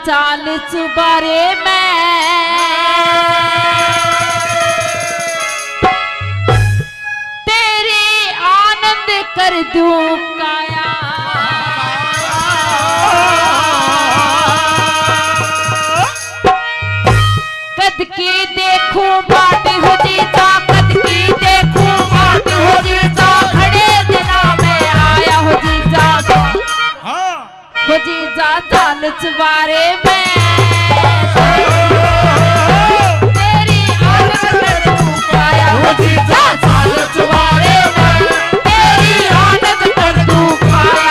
चाल चुबारे में तेरी आनंद कर दूं काया। कद की देखूं बाट हो जीता, कद की देखूं बाट हो जीता, खड़े दिना में आया हो जीता, हो जीता चाल चुबारे में तेरी आनंद कर दूं काया। हो जीता चाल चुबारे में तेरी आनंद कर दूं काया।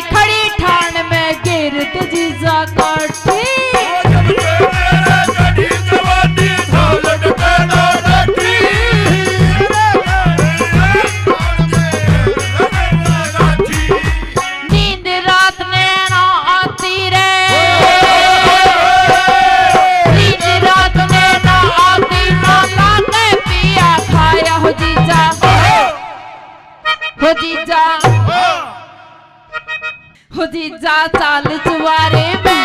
खड़ी ठाण में गिर जीजा काटी। नींद रात ने ना आती रे, नींद रात ने ना आती, ना लागे पिया खाया हो जीजा, हो जीजा, हो जीजा चाल चुबारे में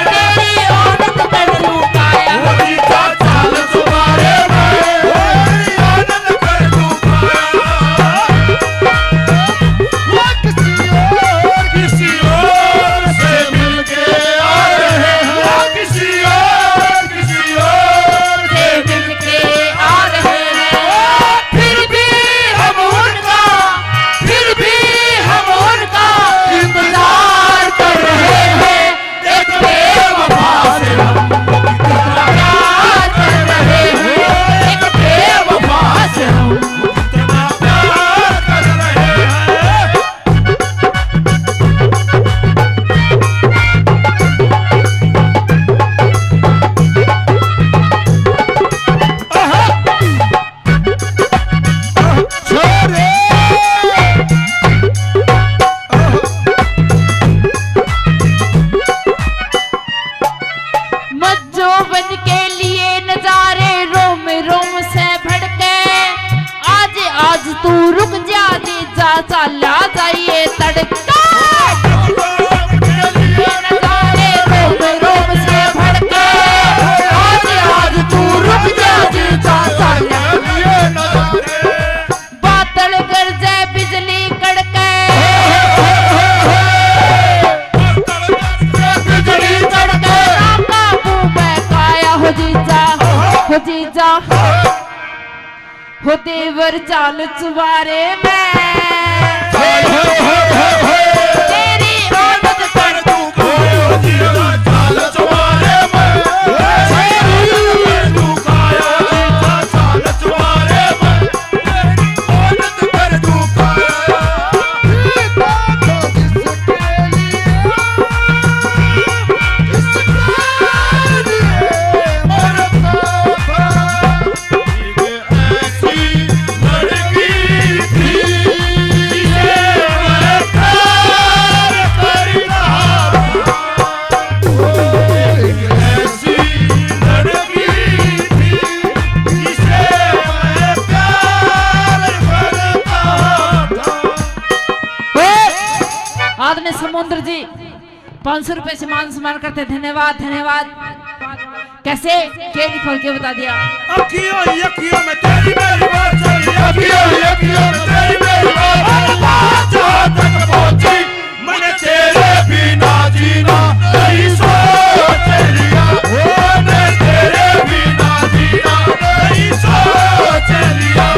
तेरी आनंद कर दूं काया। हो जीजा चाल चुबारे में तेरी आनंद कर दूं काया। वो किसी और से मिलके आ रहे हैं, किसी और से मिलके आ रहे हैं, फिर भी हम उनका इंतजार कर रहे हैं। एक बेवफा से हम कितना प्यार कर रहे हैं, एक बेवफा से हम कितना प्यार कर रहे हैं। छोरे मज्जोबन के लिए नजारे रोम रोम से भड़के। आज तू रुक जा जीजा चला जाइए तड़का। नजारे रोम रोम से भड़के। आज तू रुक जा जीजा चला। बादल गरजे बिजली कड़के, बिजली कड़के, काबू में काया हो जीजा, हो जीजा, हो देवर चाल चुबारे में तेरी आनंद कर दूं काया। हो जीजा चाल चुबारे में तेरी आनंद कर दूं काया। चाल चुबारे में तेरी आनंद कर दूं काया। ऐसी लड़की थी आदरणीय समुद्र जी 500 रुपए से मान सम्मान करते। धन्यवाद धन्यवाद। कैसे खेल खोल के बता दिया। अखियों में तेरी मेरी बात चली, अखियों में तेरी मेरी बात जहाँ तक पहुंची, मैंने तेरे बिना जीना नहीं सोच लिया, मैंने तेरे बिना जीना नहीं सोच लिया।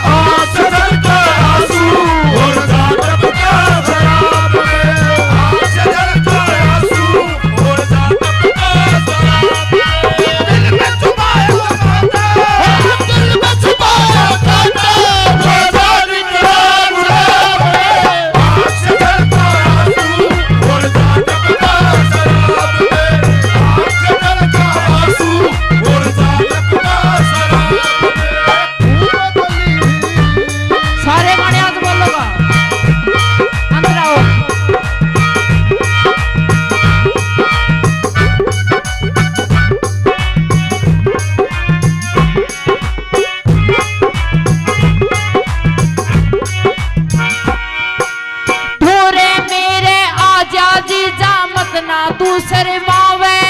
आँख से झलका आंसू और जादब का शराब में, आँख से झलका आंसू और जादब का शराब में। दिल में छुपाया कांटा, दिल में छुपाया कांटा, रोज़ा निकला गुलाब में। आँख से झलका आंसू और जादब का शराब में, आँख से झलका आंसू और जादब का शराब में। सारे गाने आज बोलोगा, अंदर आओ। धोरे मेरे आजा जीजा मत ना तू शर्मावे,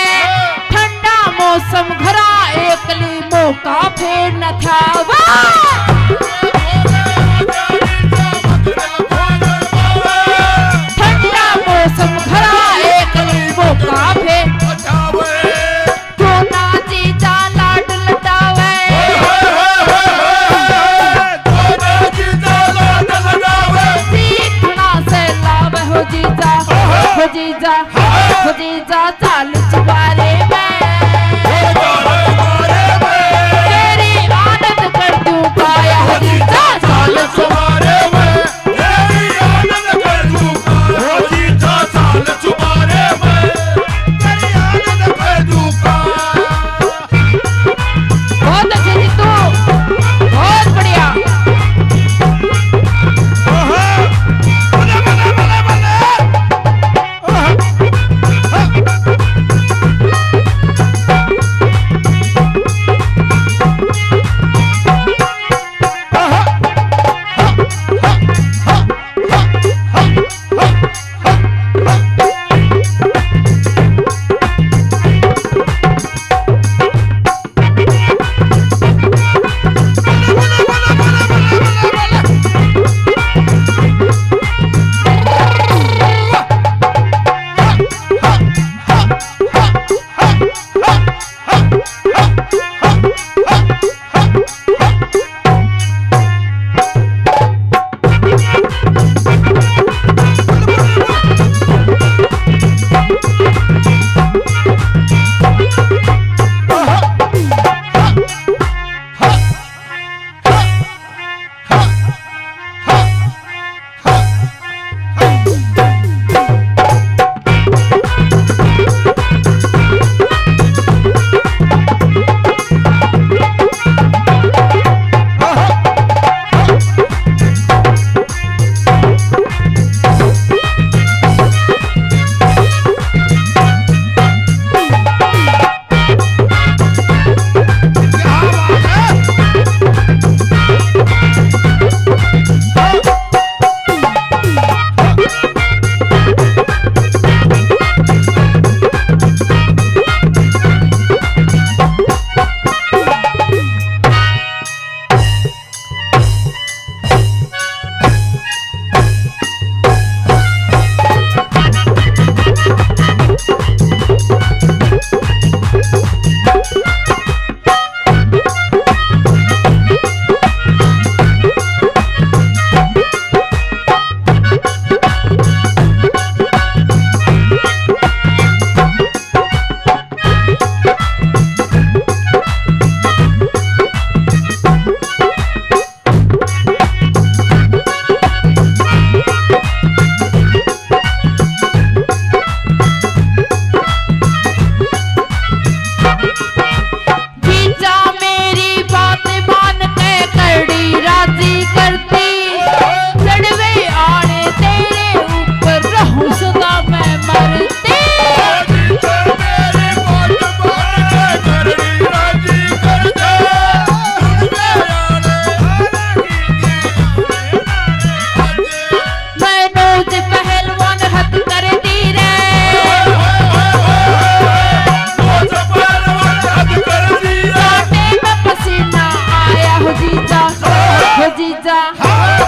ठंडा मौसम घरा एकली मौका फेर न था। ठंडा मौसम घरा एकली मौका फेर क्यों ना जीजा लाड लटावे, सीखना से लावे हो जीजा, हो जीजा, हो जीजा चाल चुबारे में, तेरी आदत कर दूं पाया हो जीजा चाल चुबारे में, तेरी आदत कर दूंगा हो जीजा चाल चुबारे में, तेरी आदत कर दूंगा। बहुत अच्छे जीतू, बहुत बढ़िया। बल्ले बल्ले बल्ले बल्ले।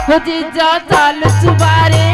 हो जीजा चाल चुबारे